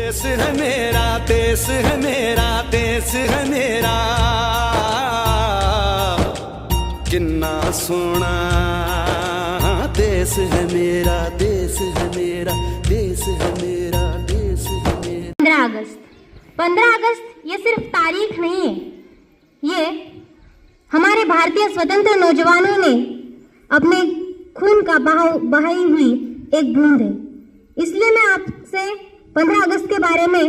देश है मेरा, देश है मेरा, देश है मेरा, किन्ना सोना देश है मेरा, देश है मेरा, देश है मेरा, देश है मेरा। 15 अगस्त ये सिर्फ तारीख नहीं है, ये हमारे भारतीय स्वतंत्र नौजवानों ने अपने खून का बहाई हुई एक बूंद है। इसलिए मैं आपसे 15 अगस्त के बारे में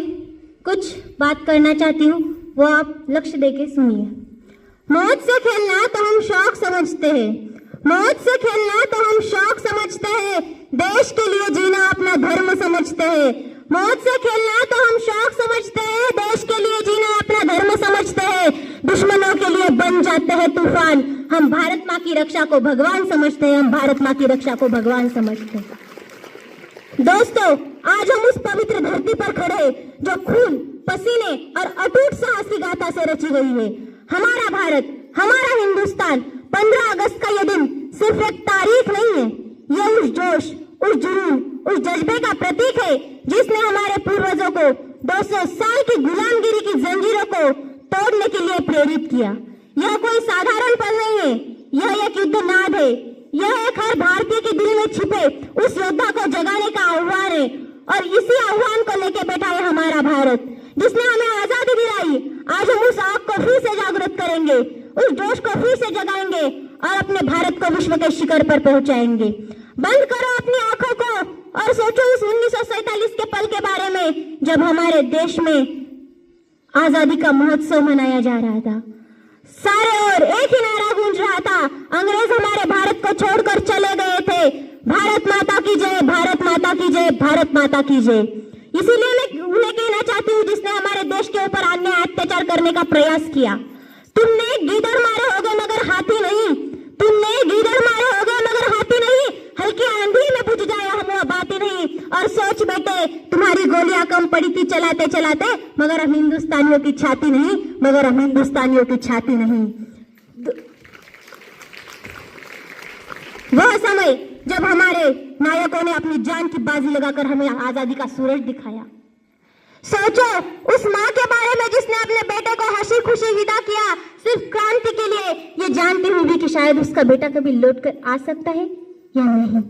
कुछ बात करना चाहती हूँ, वो आप लक्ष्य देके सुनिए। मौत से खेलना तो हम शौक समझते हैं, मौत से खेलना तो हम शौक समझते हैं, देश के लिए जीना अपना धर्म समझते हैं। मौत से खेलना तो हम शौक समझते हैं, देश के लिए जीना अपना धर्म समझते हैं। दुश्मनों के लिए बन जाते हैं तूफान, हम भारत माँ की रक्षा को भगवान समझते हैं, हम भारत माँ की रक्षा को भगवान समझते हैं। दोस्तों, आज हम उस पवित्र धरती पर खड़े जो खून, पसीने और अटूट साहस की गाथा से रची गई है। हमारा भारत, हमारा हिंदुस्तान। 15 अगस्त का यह दिन सिर्फ एक तारीख नहीं है, यह उस जोश, उस जुनून, उस जज्बे का प्रतीक है जिसने हमारे पूर्वजों को 200 साल की गुलामगिरी की जंजीरों को तोड़ने के लिए प्रेरित किया। यह कोई साधारण पल नहीं है, यह एक युद्ध नाद है, यह एक हर भारतीय के दिल में छिपे उस योद्धा को जगाने का आह्वान है। और इसी आह्वान को लेके बैठा है हमारा भारत, जिसने हमें आजादी दिलाई। आज हम उस आग को फिर से जागृत करेंगे, उस जोश को फिर से जगाएंगे और अपने भारत को विश्व के शिखर पर पहुंचाएंगे। बंद करो अपनी आंखों को और सोचो उस 1947 के पल के बारे में, जब हमारे देश में आजादी का महोत्सव मनाया जा रहा था। सारे ओर एक ही नारा गूंज रहा था, अंग्रेज हमारे भारत को छोड़कर चले गए थे। भारत माता की जय, भारत माता की जय, भारत माता की जय। इसीलिए मैं उन्हें कहना चाहती हूँ जिसने हमारे देश के ऊपर अन्याय अत्याचार करने का प्रयास किया। तुमने गीदड़ मारे होगे मगर हाथी नहीं, तुमने गीदड़ मारे होगे मगर हाथी नहीं। हल्की आंधी में बुझ जाए हम वो बात ही नहीं। और सोच बेटे, तुम्हारी गोलियां कम पड़ी थी चलाते चलाते, मगर हम हिंदुस्तानियों की छाती नहीं, मगर हम हिंदुस्तानियों की छाती नहीं। वह समय जब हमारे नायकों ने अपनी जान की बाजी लगाकर हमें आजादी का सूरज दिखाया। सोचो उस माँ के बारे में जिसने अपने बेटे को हंसी खुशी विदा किया सिर्फ क्रांति के लिए, ये जानती हुई भी कि शायद उसका बेटा कभी लौट कर आ सकता है या नहीं।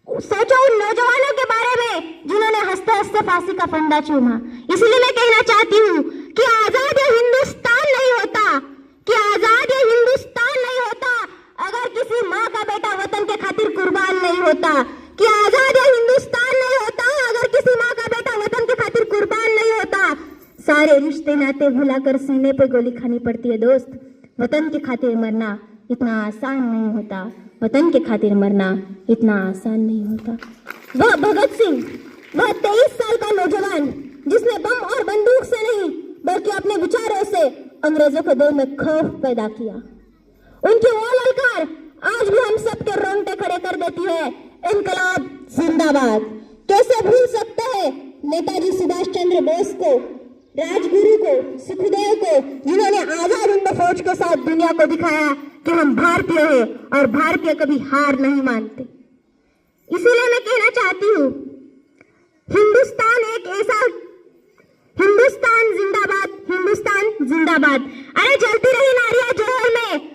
सोचो उन नौजवानों के बारे में जिन्होंने हंसते हंसते फांसी का फंदा चूमा। इसलिए मैं कहना चाहती हूँ कि आजाद ये हिंदुस्तान नहीं होता, कि आजाद ये हिंदुस्तान नहीं होता अगर किसी माँ का बेटा वतन के खातिर कुर्बान नहीं होता, कि आजाद ये हिंदुस्तान नहीं होता अगर किसी माँ का बेटा वतन के खातिर कुर्बान नहीं होता। सारे रिश्ते नाते भुलाकर सीने पे गोली खानी पड़ती है दोस्त। वतन के खातिर मरना इतना आसान नहीं होता, वतन के खातिर मरना इतना आसान नहीं होता। वह भगत सिंह, वह 23 साल का नौजवान जिसने बम और बंदूक से नहीं बल्कि अपने विचारों से अंग्रेजों के दिल में खौफ पैदा किया। उनकी वो ललकार आज भी हम सबके रोंगटे खड़े कर देती है, इनकलाब जिंदाबाद। कैसे भूल सकते हैं नेताजी सुभाष चंद्र बोस को, राजगुरु को, सुखदेव को, जिन्होंने आजाद हिंद फौज के साथ दुनिया को दिखाया कि हम भारतीय हैं और भारतीय कभी हार नहीं मानते। इसीलिए मैं कहना चाहती हूँ, हिंदुस्तान एक ऐसा, हिंदुस्तान जिंदाबाद, हिंदुस्तान जिंदाबाद। अरे जलती रही नारियां जोहर में,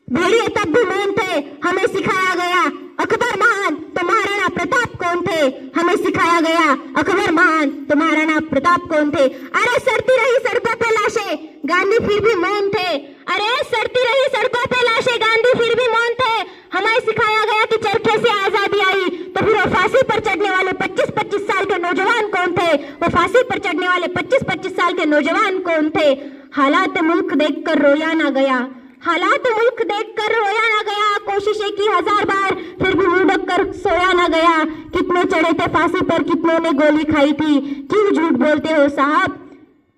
भेड़िए तब भी मौन थे, हमें सिखाया गया। अकबर महान तो महाराणा प्रताप कौन थे, हमें सिखाया गया। अकबर महान तो महाराणा प्रताप कौन थे। अरे सड़ती रही सड़कों पे लाशें, गांधी फिर भी मौन थे। अरे सड़ती रही सड़कों पे लाशें, गांधी फिर भी मौन थे। हमें सिखाया गया कि चरखे से आजादी आई, तो फिर वो फांसी पर चढ़ने वाले 25-25 साल के नौजवान कौन थे, वो फांसी पर चढ़ने वाले 25-25 साल के नौजवान कौन थे। हालात मुल्क देखकर रोया ना गया, हालात मुल्क देखकर रोया ना गया। कोशिशें की 1000 बार फिर भी मुंह ढककर सोया ना गया। कितने चढ़े थे फांसी पर, कितनों ने गोली खाई थी। क्यों झूठ बोलते हो साहब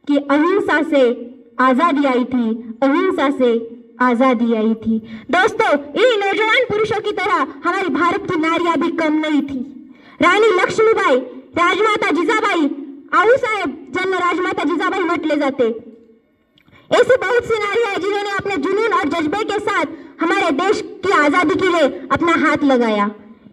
कि अहिंसा से आजादी आई थी, अहिंसा से आजादी आई थी। दोस्तों, इन नौजवान पुरुषों की तरह हमारी भारत की नारियां भी कम नहीं थी। रानी लक्ष्मीबाई, राजमाता जिजाबाई, आऊ साहेब ज्यांना राजमाता जिजाबाई म्हटले जाते, ऐसी बहुत सी नारियां हैं जिन्होंने अपने जुनून और जज्बे के साथ हमारे देश की आजादी के लिए अपना हाथ लगाया।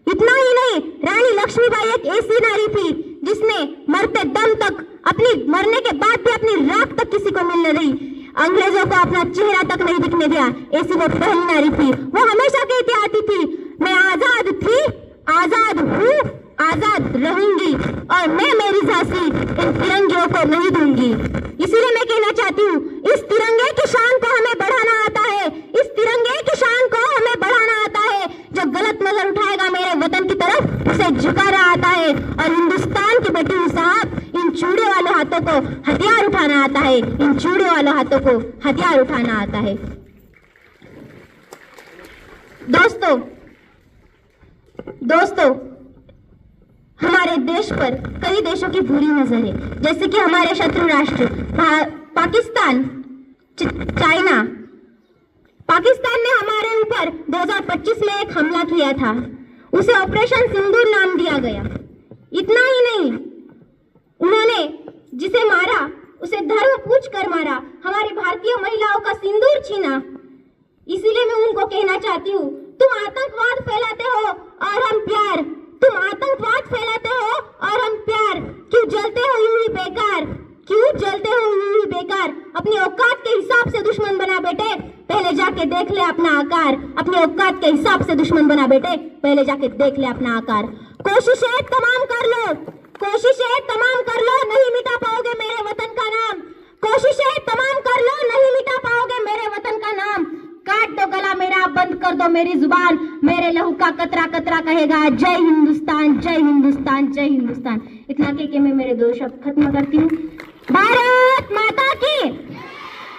इतना ही नहीं, रानी लक्ष्मीबाई एक ऐसी नारी थी जिसने मरते दम तक, अपनी मरने के बाद भी अपनी राख तक किसी को मिलने नहीं, अंग्रेजों को अपना चेहरा तक नहीं दिखने दिया। ऐसी वो पहली नारी थी। वो हमेशा कहती आती थी, मैं आजाद थी, आजाद हूँ, आजाद रहूंगी, और मैं मेरी झांसी इन तिरंगियों को नहीं दूंगी। इसीलिए मैं कहना चाहती हूँ, इस तिरंगे की शान को हमें बढ़ाना आता है, इस तिरंगे की शान को हमें बढ़ाना आता है। जो गलत नजर उठाएगा मेरे वतन की तरफ, उसे झुकाना आता है। और हिंदुस्तान की बेटी साहब, इन चूड़े वालों हाथों को हथियार उठाना आता है, इन चूड़े वालों हाथों को हथियार उठाना आता है। दोस्तों, हमारे देश पर कई देशों की बुरी नजर है, जैसे कि हमारे शत्रु राष्ट्र पाकिस्तान, चाइना। पाकिस्तान ने हमारे ऊपर 2025 में एक हमला किया था, उसे ऑपरेशन सिंदूर नाम दिया गया। इतना ही नहीं, उन्होंने जिसे मारा उसे धर्म पूछ कर मारा, हमारी भारतीय महिलाओं का सिंदूर छीना। इसीलिए मैं उनको कहना चाहती हूँ, तुम आतंकवाद फैलाते हो और हम प्यार, तुम आतंकवाद फैलाते हो और हम प्यार, क्यों जलते हो यूं ही बेकार, क्यों जलते हो यूं ही बेकार। अपनी औकात के हिसाब से दुश्मन बना बेटे, पहले जाके देख ले अपना आकार। अपनी औकात के हिसाब से दुश्मन बना बेटे, पहले जाके देख ले अपना आकार। कोशिशें तमाम कर लो, कोशिशें तमाम कर लो, नहीं मिटा पाओगे मेरे वतन का नाम। कोशिशें तमाम कर लो, नहीं मिटा पाओगे मेरे वतन का नाम। काट दो गला मेरा, बंद कर दो मेरी जुबान, मेरे लहू का कतरा कतरा कहेगा जय हिंदुस्तान, जय हिंदुस्तान, जय हिंदुस्तान। इतना कह के मैं मेरे 2 शब्द खत्म करती हूँ। भारत माता की,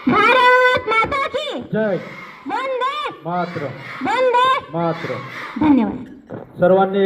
भारत माता की जय, वंदे मातरम, वंदे मातरम। धन्यवाद। सर्वांनी